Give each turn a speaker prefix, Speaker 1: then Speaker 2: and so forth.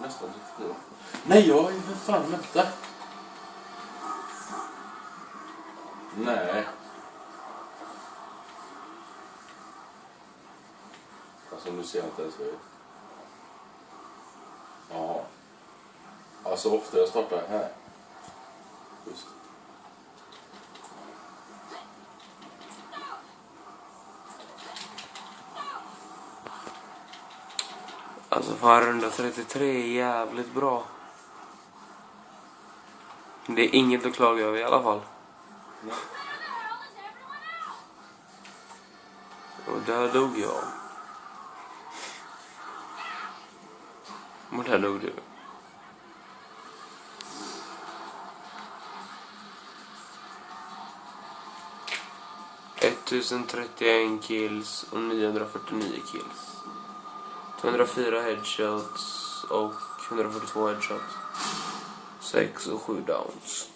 Speaker 1: nästan 34. Nej, jag är för fan, vänta. Nej. Alltså nu ser jag inte ens vad jag är. Ja. Alltså ofta jag startar här. Just.
Speaker 2: Alltså fan, runda 33 är jävligt bra. Det är inget att klaga över i alla fall.
Speaker 1: Nej.
Speaker 2: Och där dog jag. Och där dog du. ...1031 kills och 949 kills. 204 headshots och 142 headshots. 6 och 7 downs.